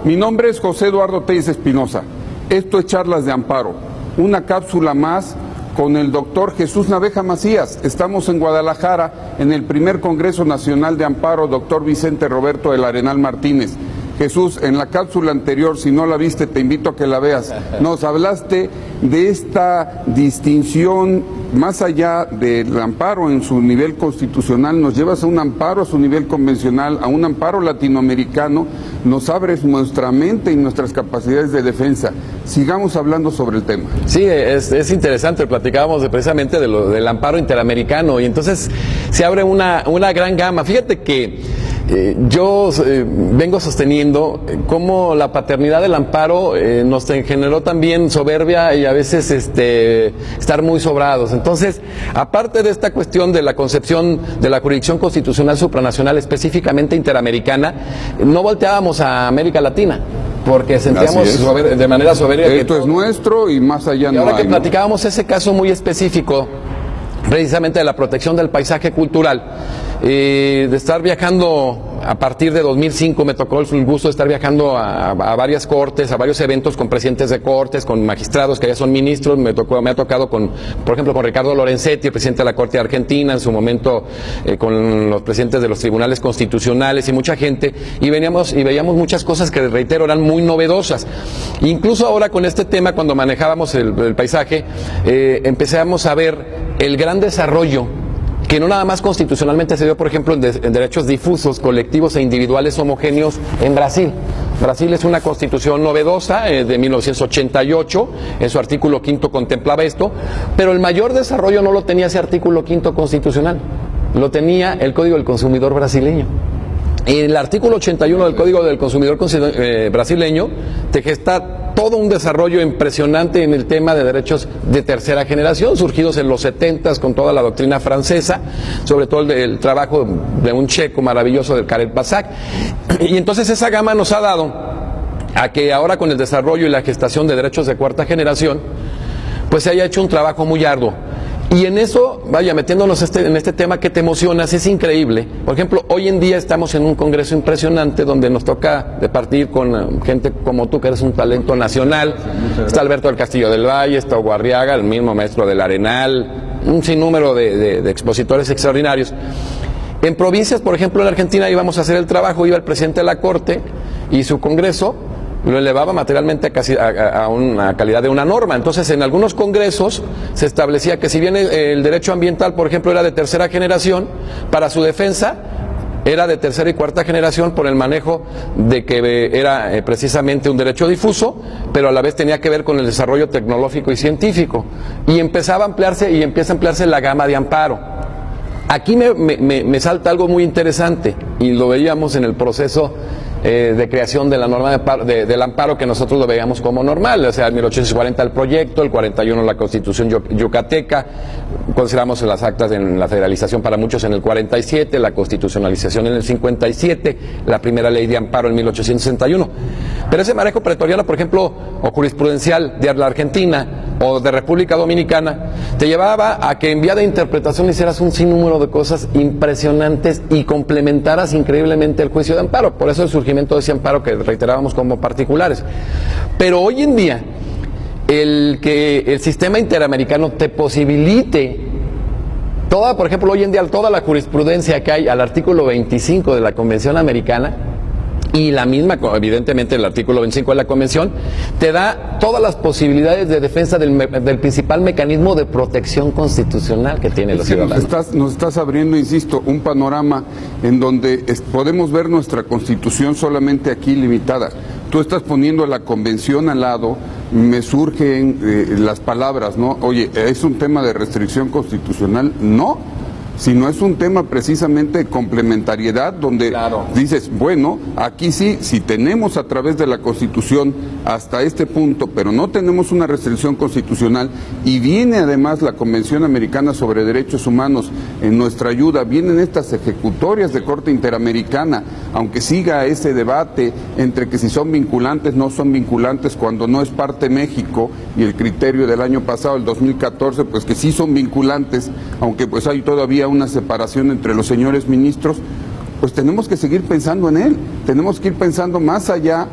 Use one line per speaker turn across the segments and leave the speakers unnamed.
Mi nombre es José Eduardo Telles Espinosa. Esto es Charlas de Amparo, una cápsula más con el doctor Jesús Naveja Macías. Estamos en Guadalajara, en el primer Congreso Nacional de Amparo, doctor Vicente Roberto del Arenal Martínez. Jesús, en la cápsula anterior, si no la viste, te invito a que la veas. Nos hablaste de esta distinción, más allá del amparo en su nivel constitucional, nos llevas a un amparo a su nivel convencional, a un amparo latinoamericano, nos abres nuestra mente y nuestras capacidades de defensa. Sigamos hablando sobre el tema.
Sí, es interesante, platicábamos precisamente del amparo interamericano y entonces se abre una gran gama. Fíjate que yo vengo sosteniendo cómo la paternidad del amparo nos generó también soberbia y a veces estar muy sobrados. Entonces, aparte de esta cuestión de la concepción de la jurisdicción constitucional supranacional, específicamente interamericana, no volteábamos a América Latina, porque sentíamos de manera soberbia que
esto es nuestro y más allá no hay.
Y ahora que platicábamos ese caso muy específico, precisamente de la protección del paisaje cultural, de estar viajando a partir de 2005, me tocó el gusto de estar viajando a varias cortes, a varios eventos con presidentes de cortes, con magistrados que ya son ministros. Me ha tocado por ejemplo, con Ricardo Lorenzetti, el presidente de la Corte de Argentina, en su momento con los presidentes de los tribunales constitucionales y mucha gente, y veíamos muchas cosas que, reitero, eran muy novedosas. Incluso ahora con este tema, cuando manejábamos el paisaje, empezamos a ver el gran desarrollo que no nada más constitucionalmente se dio, por ejemplo, en derechos difusos, colectivos e individuales homogéneos en Brasil. Brasil es una constitución novedosa de 1988, en su artículo 5 contemplaba esto, pero el mayor desarrollo no lo tenía ese artículo 5 constitucional, lo tenía el Código del Consumidor brasileño. El artículo 81 del Código del Consumidor brasileño te gesta todo un desarrollo impresionante en el tema de derechos de tercera generación, surgidos en los 70s con toda la doctrina francesa, sobre todo el trabajo de un checo maravilloso del Karel Passac. Y entonces esa gama nos ha dado a que ahora, con el desarrollo y la gestación de derechos de cuarta generación, pues se haya hecho un trabajo muy arduo. Y en eso, vaya, metiéndonos en este tema que te emocionas, es increíble. Por ejemplo, hoy en día estamos en un congreso impresionante donde nos toca departir con gente como tú, que eres un talento nacional. Está Alberto del Castillo del Valle, está Hugo Arriaga, el mismo maestro del Arenal, un sinnúmero de expositores extraordinarios. En provincias, por ejemplo, en Argentina íbamos a hacer el trabajo, iba el presidente de la Corte y su congreso lo elevaba materialmente casi a una calidad de una norma. Entonces, en algunos congresos se establecía que si bien el derecho ambiental, por ejemplo, era de tercera generación, para su defensa era de tercera y cuarta generación por el manejo de que era precisamente un derecho difuso, pero a la vez tenía que ver con el desarrollo tecnológico y científico. Y empezaba a ampliarse y empieza a ampliarse la gama de amparo. Aquí me salta algo muy interesante, y lo veíamos en el proceso de creación de la norma del amparo, que nosotros lo veíamos como normal. O sea, el 1840 el proyecto, el 41 la Constitución yucateca, consideramos las actas en la federalización para muchos en el 47, la constitucionalización en el 57, la primera ley de amparo en 1861. Pero ese manejo pretoriano, por ejemplo, o jurisprudencial de la Argentina o de República Dominicana, te llevaba a que en vía de interpretación hicieras un sinnúmero de cosas impresionantes y complementaras increíblemente el juicio de amparo. Por eso el surgimiento de ese amparo que reiterábamos como particulares. Pero hoy en día, el que el sistema interamericano te posibilite por ejemplo, hoy en día toda la jurisprudencia que hay al artículo 25 de la Convención Americana, y la misma, evidentemente, el artículo 25 de la Convención, te da todas las posibilidades de defensa del principal mecanismo de protección constitucional que tiene los ciudadanos.
Nos estás abriendo, insisto, un panorama en donde podemos ver nuestra Constitución solamente aquí limitada. Tú estás poniendo la Convención al lado, me surgen las palabras, ¿no? Oye, ¿es un tema de restricción constitucional? No. Sino es un tema precisamente de complementariedad, donde dices, bueno, aquí sí, si tenemos a través de la Constitución hasta este punto, pero no tenemos una restricción constitucional, y viene además la Convención Americana sobre Derechos Humanos en nuestra ayuda, vienen estas ejecutorias de Corte Interamericana, aunque siga ese debate entre que si son vinculantes, no son vinculantes, cuando no es parte México, y el criterio del año pasado, el 2014, pues que sí son vinculantes, aunque pues hay todavía una separación entre los señores ministros, pues tenemos que seguir pensando en él, tenemos que ir pensando más allá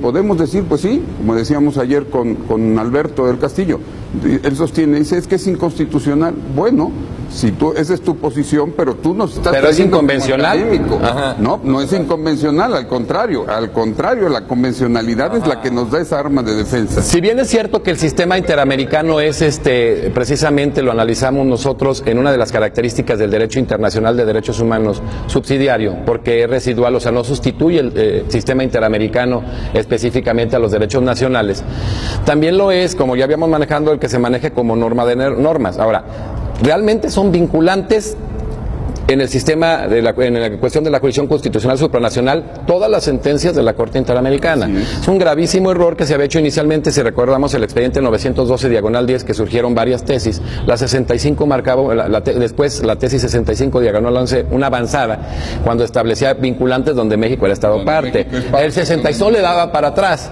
podemos decir, pues sí, como decíamos ayer con Alberto del Castillo, él sostiene, dice, es que es inconstitucional. Bueno, si esa es tu posición, pero tú nos estás...
Pero es inconvencional.
No es inconvencional, al contrario, la convencionalidad es la que nos da esa arma de defensa.
Si bien es cierto que el sistema interamericano es precisamente lo analizamos nosotros en una de las características del derecho internacional de derechos humanos subsidiario, porque es residual, o sea, no sustituye el sistema interamericano específicamente a los derechos nacionales. También lo es, como ya habíamos manejado, el que se maneje como norma de normas. Ahora, realmente son vinculantes en el sistema, en la cuestión de la jurisdicción constitucional supranacional, todas las sentencias de la Corte Interamericana. Sí. Es un gravísimo error que se había hecho inicialmente, si recordamos el expediente 912/10, que surgieron varias tesis. La 65 marcaba, después la tesis 65/11, una avanzada, cuando establecía vinculantes donde México era Estado parte. El 66 le daba para atrás.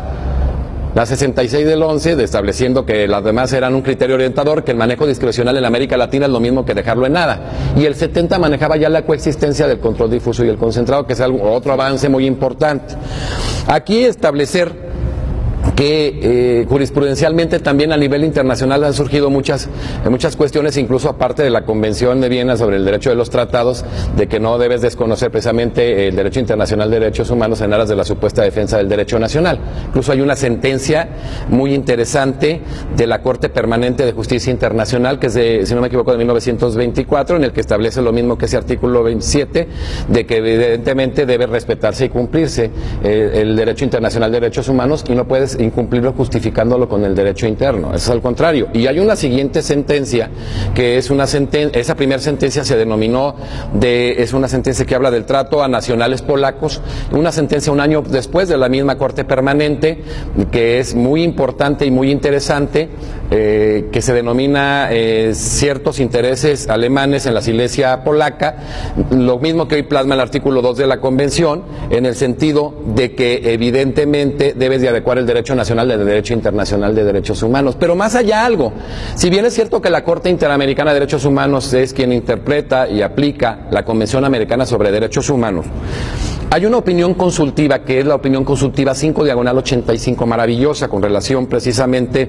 La 66 del 11, estableciendo que las demás eran un criterio orientador, que el manejo discrecional en América Latina es lo mismo que dejarlo en nada. Y el 70 manejaba ya la coexistencia del control difuso y el concentrado, que es otro avance muy importante. Aquí establecer que jurisprudencialmente también a nivel internacional han surgido muchas cuestiones, incluso aparte de la Convención de Viena sobre el derecho de los tratados, de que no debes desconocer precisamente el derecho internacional de derechos humanos en aras de la supuesta defensa del derecho nacional. Incluso hay una sentencia muy interesante de la Corte Permanente de Justicia Internacional, que es de, si no me equivoco, de 1924, en el que establece lo mismo que ese artículo 27, de que evidentemente debe respetarse y cumplirse el derecho internacional de derechos humanos, y no puedes incumplirlo justificándolo con el derecho interno. Eso es al contrario. Y hay una siguiente sentencia, que es una sentencia, esa primera sentencia se denominó es una sentencia que habla del trato a nacionales polacos, una sentencia un año después de la misma Corte Permanente, que es muy importante y muy interesante, que se denomina ciertos intereses alemanes en la Silesia polaca, lo mismo que hoy plasma el artículo 2 de la Convención, en el sentido de que evidentemente debes de adecuar el derecho nacional del derecho internacional de derechos humanos. Pero más allá algo, si bien es cierto que la Corte Interamericana de Derechos Humanos es quien interpreta y aplica la Convención Americana sobre Derechos Humanos, hay una opinión consultiva, que es la opinión consultiva 5/85, maravillosa, con relación precisamente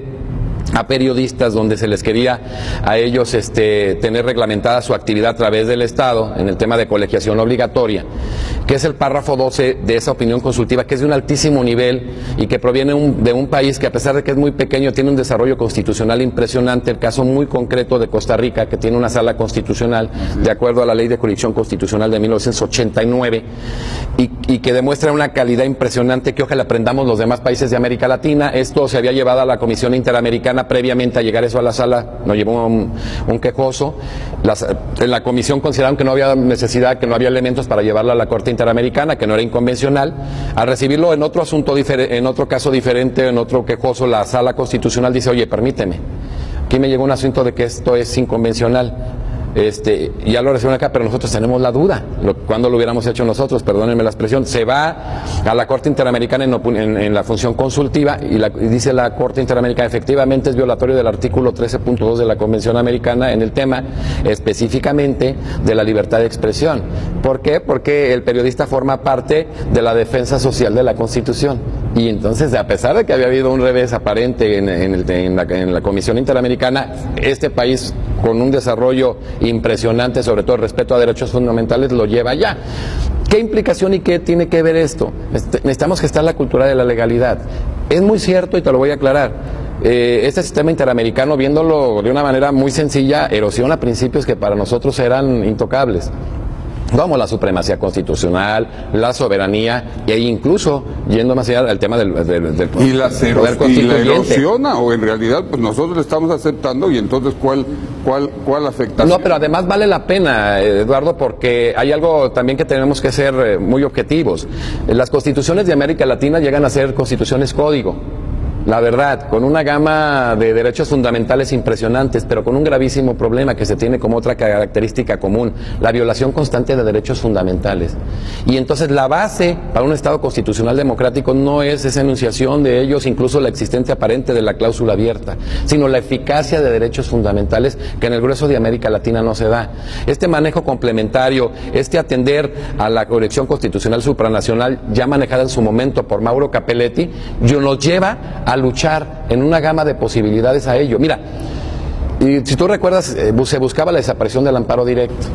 a periodistas, donde se les quería a ellos tener reglamentada su actividad a través del Estado en el tema de colegiación obligatoria, que es el párrafo 12 de esa opinión consultiva, que es de un altísimo nivel y que proviene de un país que, a pesar de que es muy pequeño, tiene un desarrollo constitucional impresionante. El caso muy concreto de Costa Rica, que tiene una sala constitucional de acuerdo a la Ley de Jurisdicción Constitucional de 1989 y que demuestra una calidad impresionante que ojalá aprendamos los demás países de América Latina. Esto se había llevado a la Comisión Interamericana previamente a llegar eso a la sala, nos llevó un quejoso. En la comisión consideraron que no había necesidad, que no había elementos para llevarla a la Corte Interamericana, que no era inconvencional. Al recibirlo en otro asunto en otro caso diferente, en otro quejoso, la sala constitucional dice: oye, permíteme, aquí me llegó un asunto de que esto es inconvencional. Ya lo reciben acá, pero nosotros tenemos la duda. ¿Cuándo lo hubiéramos hecho nosotros? Perdónenme la expresión. Se va a la Corte Interamericana en la función consultiva y dice la Corte Interamericana: efectivamente es violatorio del artículo 13.2 de la Convención Americana en el tema específicamente de la libertad de expresión. ¿Por qué? Porque el periodista forma parte de la defensa social de la Constitución. Y entonces, a pesar de que había habido un revés aparente en la Comisión Interamericana, este país, con un desarrollo impresionante, sobre todo el respeto a derechos fundamentales, lo lleva allá. ¿Qué implicación y qué tiene que ver esto? Necesitamos gestar la cultura de la legalidad. Es muy cierto, y te lo voy a aclarar, este sistema interamericano, viéndolo de una manera muy sencilla, erosiona principios que para nosotros eran intocables. Vamos, la supremacía constitucional, la soberanía, e incluso, yendo más allá del tema del
y la erosiona, o en realidad pues nosotros le estamos aceptando, y entonces ¿cuál afectación?
No, pero además vale la pena, Eduardo, porque hay algo también que tenemos que ser muy objetivos. Las constituciones de América Latina llegan a ser constituciones código. la verdad, con una gama de derechos fundamentales impresionantes, pero con un gravísimo problema que se tiene como otra característica común, la violación constante de derechos fundamentales. Y entonces la base para un Estado constitucional democrático no es esa enunciación de ellos, incluso la existencia aparente de la cláusula abierta, sino la eficacia de derechos fundamentales que en el grueso de América Latina no se da. Este manejo complementario, este atender a la corrección constitucional supranacional ya manejada en su momento por Mauro Capelletti, nos lleva a luchar en una gama de posibilidades a ello. Mira, y si tú recuerdas, se buscaba la desaparición del amparo directo.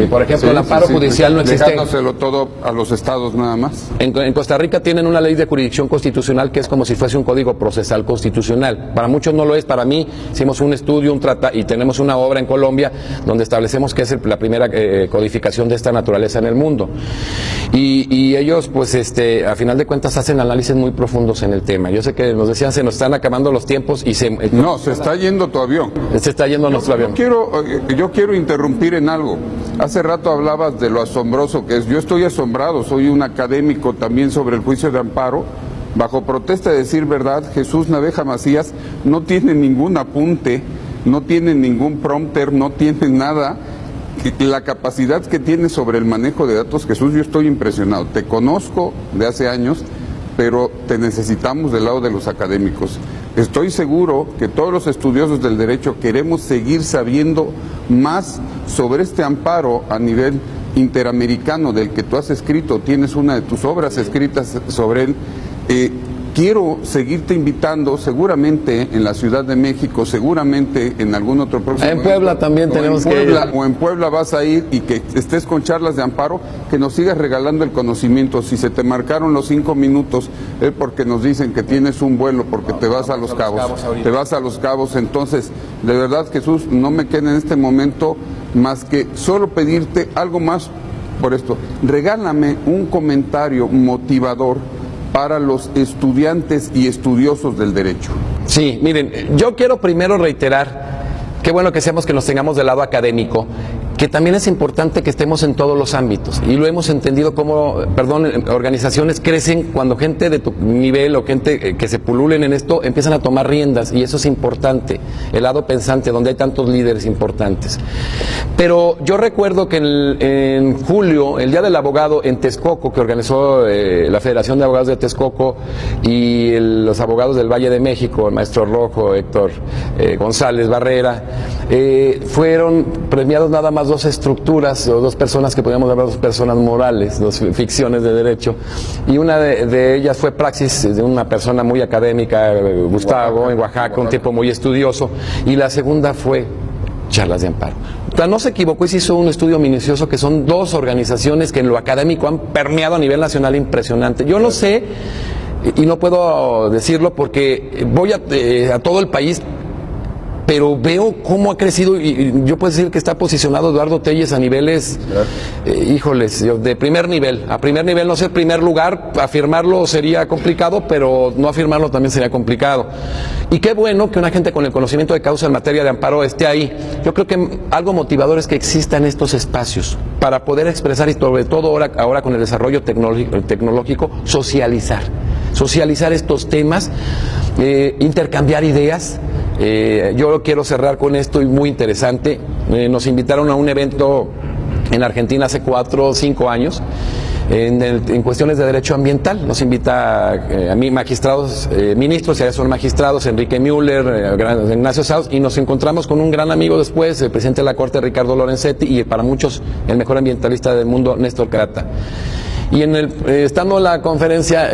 Por ejemplo, el amparo judicial no existe.
Dejándoselo todo a los estados nada más.
En Costa Rica tienen una ley de jurisdicción constitucional que es como si fuese un código procesal constitucional. Para muchos no lo es, para mí hicimos un estudio, y tenemos una obra en Colombia donde establecemos que es la primera codificación de esta naturaleza en el mundo. Y ellos, pues, a final de cuentas, hacen análisis muy profundos en el tema. Yo sé que nos decían, se nos están acabando los tiempos y
No, se está yendo tu avión.
Se está yendo nuestro avión.
Yo quiero interrumpir en algo. Hace rato hablabas de lo asombroso que es. Yo estoy asombrado, soy un académico también sobre el juicio de amparo. Bajo protesta de decir verdad, Jesús Naveja Macías no tiene ningún apunte, no tiene ningún prompter, no tiene nada. La capacidad que tiene sobre el manejo de datos, Jesús, yo estoy impresionado. Te conozco de hace años, pero te necesitamos del lado de los académicos. Estoy seguro que todos los estudiosos del derecho queremos seguir sabiendo más sobre este amparo a nivel interamericano del que tú has escrito. Tienes una de tus obras escritas sobre él. Quiero seguirte invitando, seguramente en la Ciudad de México, seguramente en algún otro próximo
En Puebla también tenemos que ir.
O en Puebla vas a ir y que estés con charlas de amparo, que nos sigas regalando el conocimiento. Si se te marcaron los 5 minutos, es porque nos dicen que tienes un vuelo, porque te vas a Los Cabos. Te vas a Los Cabos. Entonces, de verdad, Jesús, no me queda en este momento más que solo pedirte algo más por esto. Regálame un comentario motivador para los estudiantes y estudiosos del derecho.
Sí, miren, yo quiero primero reiterar, qué bueno que seamos que nos tengamos del lado académico, que también es importante que estemos en todos los ámbitos, y lo hemos entendido como, organizaciones crecen cuando gente de tu nivel o gente que se pululen en esto empiezan a tomar riendas, y eso es importante, el lado pensante, donde hay tantos líderes importantes. Pero yo recuerdo que en julio, el Día del Abogado en Texcoco, que organizó la Federación de Abogados de Texcoco y los abogados del Valle de México, el maestro Rojo, Héctor González Barrera, fueron premiados nada más 2 estructuras, o 2 personas que podríamos llamar 2 personas morales, 2 ficciones de derecho, y una de ellas fue Praxis, de una persona muy académica, Gustavo, en Oaxaca, un tipo muy estudioso, y la segunda fue Charlas de Amparo. No se equivocó y se hizo un estudio minucioso, que son 2 organizaciones que en lo académico han permeado a nivel nacional impresionante. Yo no sé, y no puedo decirlo porque voy a todo el país, pero veo cómo ha crecido, y yo puedo decir que está posicionado Eduardo Telles a niveles, híjoles, de primer nivel. A primer nivel, no sé, primer lugar, afirmarlo sería complicado, pero no afirmarlo también sería complicado. Y qué bueno que una gente con el conocimiento de causa en materia de amparo esté ahí. Yo creo que algo motivador es que existan estos espacios para poder expresar, y sobre todo ahora con el desarrollo tecnológico, socializar estos temas, intercambiar ideas. Yo quiero cerrar con esto, y muy interesante. Nos invitaron a un evento en Argentina hace 4 o 5 años en cuestiones de derecho ambiental. Nos invita a mí magistrados, ministros, y allá son magistrados, Enrique Müller, Ignacio Sauz, y nos encontramos con un gran amigo después, el presidente de la Corte, Ricardo Lorenzetti, y para muchos el mejor ambientalista del mundo, Néstor Crata. Y estando en la conferencia,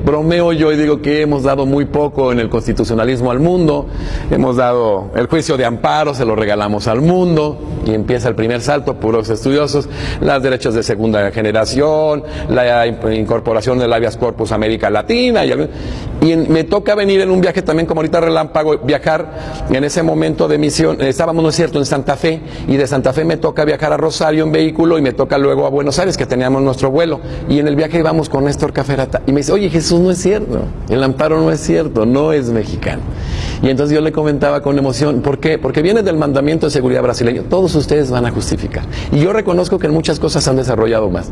bromeo yo y digo que hemos dado muy poco en el constitucionalismo al mundo. Hemos dado el juicio de amparo, se lo regalamos al mundo, y empieza el primer salto, puros estudiosos, los derechos de segunda generación, la incorporación del habeas corpus a América Latina, y me toca venir en un viaje también, como ahorita relámpago, viajar en ese momento de misión. Estábamos, no es cierto, en Santa Fe, y de Santa Fe me toca viajar a Rosario en vehículo, y me toca luego a Buenos Aires, que teníamos nuestro vuelo. Y en el viaje íbamos con Néstor Caferata, y me dice: oye, Jesús, no es cierto, el amparo no es cierto, no es mexicano. Y entonces yo le comentaba con emoción, ¿por qué? Porque viene del mandamiento de seguridad brasileño, todos ustedes van a justificar. Y yo reconozco que en muchas cosas han desarrollado más,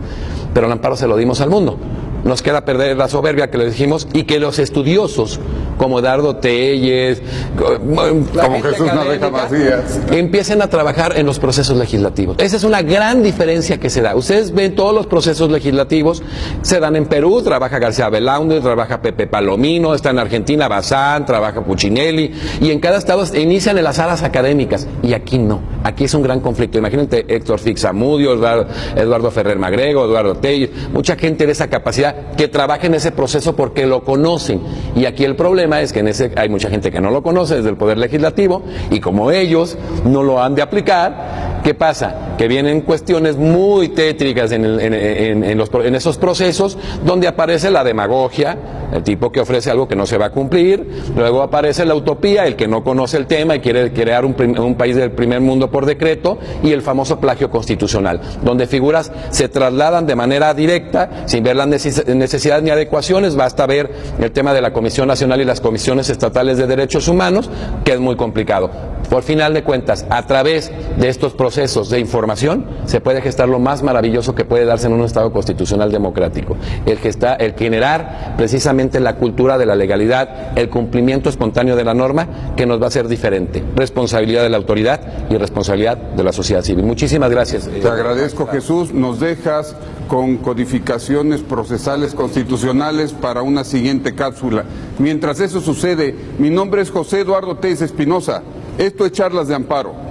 pero el amparo se lo dimos al mundo. Nos queda perder la soberbia que le dijimos, y que los estudiosos como Eduardo Telles,
como Jesús Navega Macías,
empiecen a trabajar en los procesos legislativos. Esa es una gran diferencia que se da. Ustedes ven todos los procesos legislativos, se dan en Perú, trabaja García Belaunde, trabaja Pepe Palomino, está en Argentina Bazán, trabaja Puccinelli, y en cada estado inician en las salas académicas, y aquí no. Aquí es un gran conflicto. Imagínate Héctor Fixamudio, Eduardo Ferrer Magrego, Eduardo Telles, mucha gente de esa capacidad que trabaja en ese proceso porque lo conocen. Y aquí el problema es que hay mucha gente que no lo conoce desde el Poder Legislativo, y como ellos no lo han de aplicar, ¿qué pasa? Que vienen cuestiones muy tétricas en esos procesos, donde aparece la demagogia, el tipo que ofrece algo que no se va a cumplir, luego aparece la utopía, el que no conoce el tema y quiere crear un país del primer mundo por decreto, y el famoso plagio constitucional, donde figuras se trasladan de manera directa, sin ver las necesidades ni adecuaciones. Basta ver el tema de la Comisión Nacional y las comisiones estatales de derechos humanos, que es muy complicado. Por final de cuentas, a través de estos procesos de información, se puede gestar lo más maravilloso que puede darse en un Estado constitucional democrático. El generar precisamente la cultura de la legalidad, el cumplimiento espontáneo de la norma, que nos va a hacer diferente. Responsabilidad de la autoridad y responsabilidad de la sociedad civil. Muchísimas gracias.
Te agradezco, Jesús. Nos dejas con codificaciones procesales constitucionales para una siguiente cápsula. Mientras eso sucede, mi nombre es José Eduardo Telles Espinosa. Esto es Charlas de Amparo.